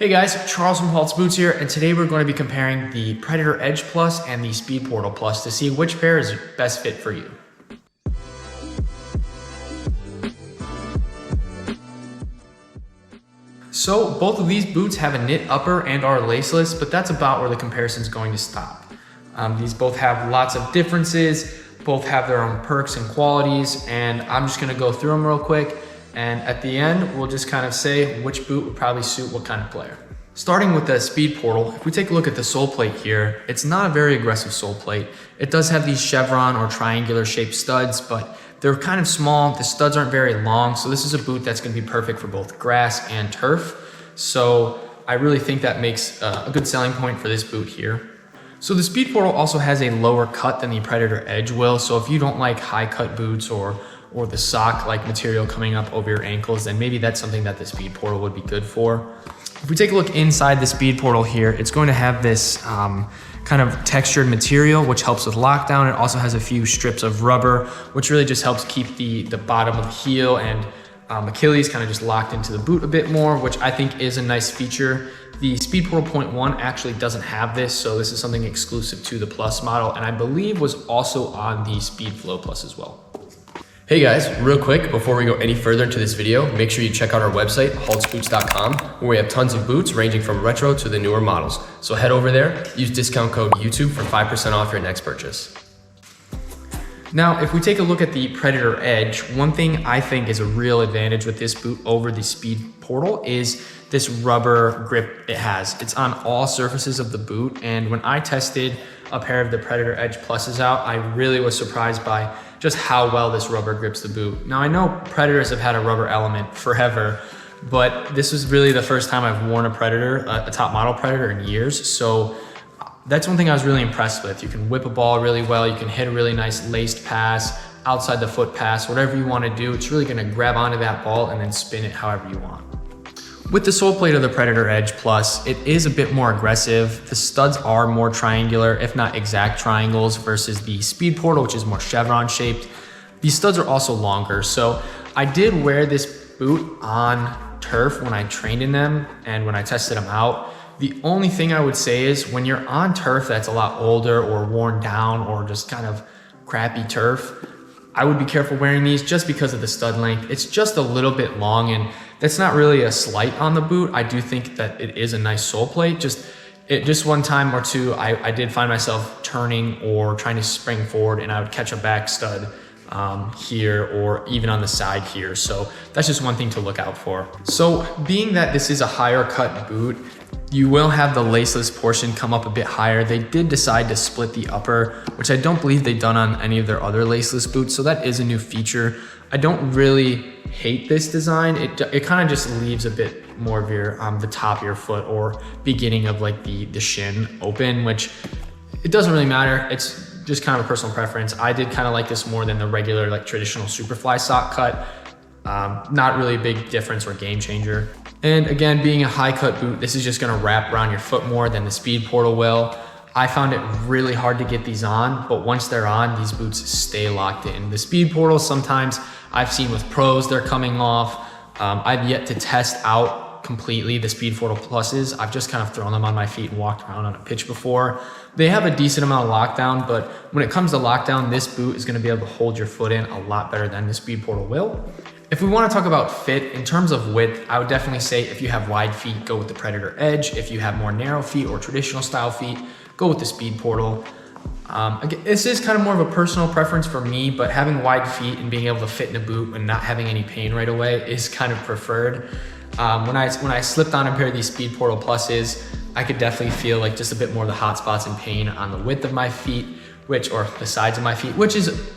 Hey guys, Charles from Halt's Boots here, and today we're going to be comparing the Predator Edge Plus and the Speedportal Plus to see which pair is best fit for you. So both of these boots have a knit upper and are laceless, but that's about where the comparison is going to stop. These both have lots of differences, both have their own perks and qualities, and I'm just going to go through them real quick. And at the end, we'll just kind of say which boot would probably suit what kind of player. Starting with the Speedportal, if we take a look at the sole plate here, it's not a very aggressive sole plate. It does have these chevron or triangular shaped studs, but they're kind of small. The studs aren't very long, so this is a boot that's going to be perfect for both grass and turf. So I really think that makes a good selling point for this boot here. So the Speedportal also has a lower cut than the Predator Edge will, so if you don't like high cut boots or the sock-like material coming up over your ankles, then maybe that's something that the Speedportal would be good for. If we take a look inside the Speedportal here, it's going to have this kind of textured material, which helps with lockdown. It also has a few strips of rubber, which really just helps keep the bottom of the heel and Achilles kind of just locked into the boot a bit more, which I think is a nice feature. The Speedportal 0.1 actually doesn't have this, so this is something exclusive to the Plus model, and I believe was also on the Speedflow Plus as well. Hey guys, real quick, before we go any further into this video, make sure you check out our website, haltsboots.com, where we have tons of boots ranging from retro to the newer models. So head over there, use discount code YouTube for 5% off your next purchase. Now, if we take a look at the Predator Edge, one thing I think is a real advantage with this boot over the Speedportal is this rubber grip it has. It's on all surfaces of the boot, and when I tested a pair of the Predator Edge Pluses out, I really was surprised by just how well this rubber grips the boot. Now, I know Predators have had a rubber element forever, but this was really the first time I've worn a Predator, a top model Predator in years, so that's one thing I was really impressed with. You can whip a ball really well, you can hit a really nice laced pass, outside the foot pass, whatever you want to do, it's really going to grab onto that ball and then spin it however you want. With the sole plate of the Predator Edge Plus, it is a bit more aggressive. The studs are more triangular, if not exact triangles, versus the Speedportal, which is more chevron shaped. These studs are also longer, so I did wear this boot on turf when I trained in them and when I tested them out. The only thing I would say is when you're on turf that's a lot older or worn down or just kind of crappy turf, I would be careful wearing these just because of the stud length. It's just a little bit long, and that's not really a slight on the boot. I do think that it is a nice sole plate. Just one time or two, I did find myself turning or trying to spring forward, and I would catch a back stud here or even on the side here. So that's just one thing to look out for. So being that this is a higher cut boot, you will have the laceless portion come up a bit higher. They did decide to split the upper, which I don't believe they've done on any of their other laceless boots. So that is a new feature. I don't really hate this design. It kind of just leaves a bit more of your the top of your foot or beginning of like the shin open, which it doesn't really matter. It's just kind of a personal preference. I did kind of like this more than the regular like traditional Superfly sock cut. Not really a big difference or game changer. And again, being a high cut boot, this is just gonna wrap around your foot more than the Speedportal will. I found it really hard to get these on, but once they're on, these boots stay locked in. The Speedportal, sometimes I've seen with pros, they're coming off. I've yet to test out completely the Speedportal Pluses. I've just kind of thrown them on my feet and walked around on a pitch before. They have a decent amount of lockdown, but when it comes to lockdown, this boot is gonna be able to hold your foot in a lot better than the Speedportal will. If we want to talk about fit, in terms of width, I would definitely say if you have wide feet, go with the Predator Edge. If you have more narrow feet or traditional style feet, go with the Speedportal. Again, this is kind of more of a personal preference for me, but having wide feet and being able to fit in a boot and not having any pain right away is kind of preferred. When I slipped on a pair of these Speedportal Pluses, I could definitely feel like just a bit more of the hot spots and pain on the width of my feet, or the sides of my feet, which is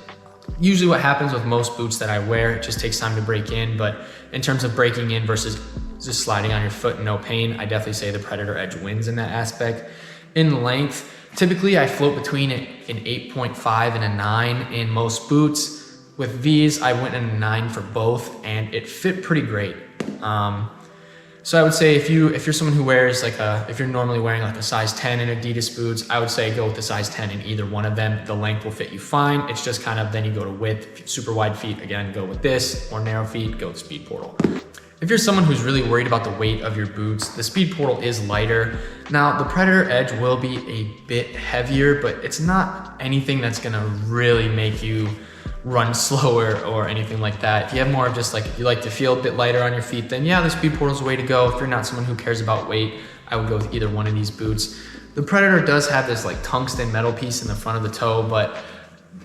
usually what happens with most boots that I wear. It just takes time to break in, but in terms of breaking in versus just sliding on your foot and no pain, I definitely say the Predator Edge wins in that aspect. In length, typically I float between an 8.5 and a 9 in most boots. With these, I went in a 9 for both, and it fit pretty great. So I would say if you're someone who wears if you're normally wearing like a size 10 in Adidas boots, I would say go with the size 10 in either one of them. The length will fit you fine. It's just kind of then you go to width. Super wide feet, again, go with this, or narrow feet, go with Speedportal. If you're someone who's really worried about the weight of your boots, the Speedportal is lighter. Now, the Predator Edge will be a bit heavier, but it's not anything that's gonna really make you run slower or anything like that. If you have more of just like, if you like to feel a bit lighter on your feet, then yeah, the Speedportal is the way to go. If you're not someone who cares about weight, I would go with either one of these boots. The Predator does have this like tungsten metal piece in the front of the toe, but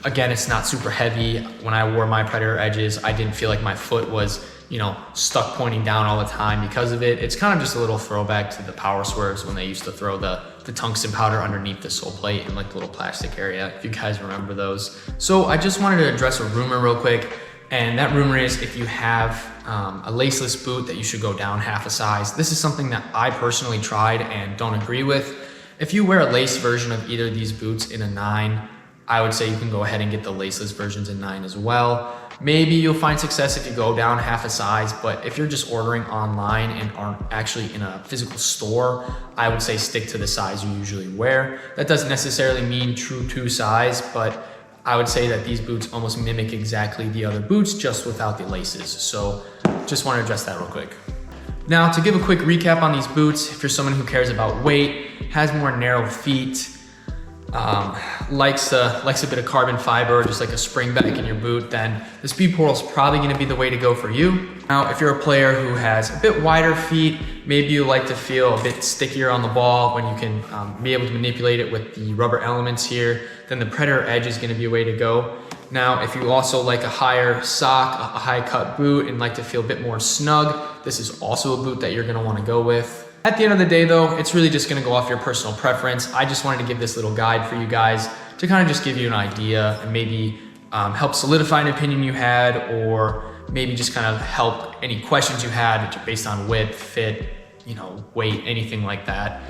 again, it's not super heavy. When I wore my Predator Edges, I didn't feel like my foot was, you know, stuck pointing down all the time because of it. It's kind of just a little throwback to the Power Swerves when they used to throw the tungsten powder underneath the sole plate in like the little plastic area, if you guys remember those. So I just wanted to address a rumor real quick. And that rumor is if you have a laceless boot that you should go down half a size. This is something that I personally tried and don't agree with. If you wear a lace version of either of these boots in a 9, I would say you can go ahead and get the laceless versions in 9 as well. Maybe you'll find success if you go down half a size, but if you're just ordering online and aren't actually in a physical store, I would say stick to the size you usually wear. That doesn't necessarily mean true to size, but I would say that these boots almost mimic exactly the other boots, just without the laces. So just want to address that real quick. Now, to give a quick recap on these boots, if you're someone who cares about weight, has more narrow feet, likes a bit of carbon fiber, just like a spring back in your boot, then the Speedportal is probably going to be the way to go for you. Now, if you're a player who has a bit wider feet, maybe you like to feel a bit stickier on the ball when you can be able to manipulate it with the rubber elements here, then the Predator Edge is going to be a way to go. Now, if you also like a higher sock, a high cut boot, and like to feel a bit more snug, this is also a boot that you're going to want to go with. At the end of the day though, it's really just gonna go off your personal preference. I just wanted to give this little guide for you guys to kind of just give you an idea and maybe help solidify an opinion you had, or maybe just kind of help any questions you had based on width, fit, you know, weight, anything like that.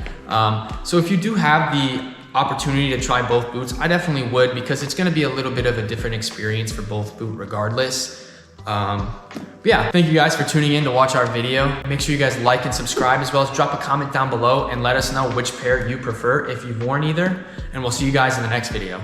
So if you do have the opportunity to try both boots, I definitely would, because it's gonna be a little bit of a different experience for both boot regardless. Yeah, thank you guys for tuning in to watch our video. Make sure you guys like and subscribe, as well as drop a comment down below and let us know which pair you prefer if you've worn either. And we'll see you guys in the next video.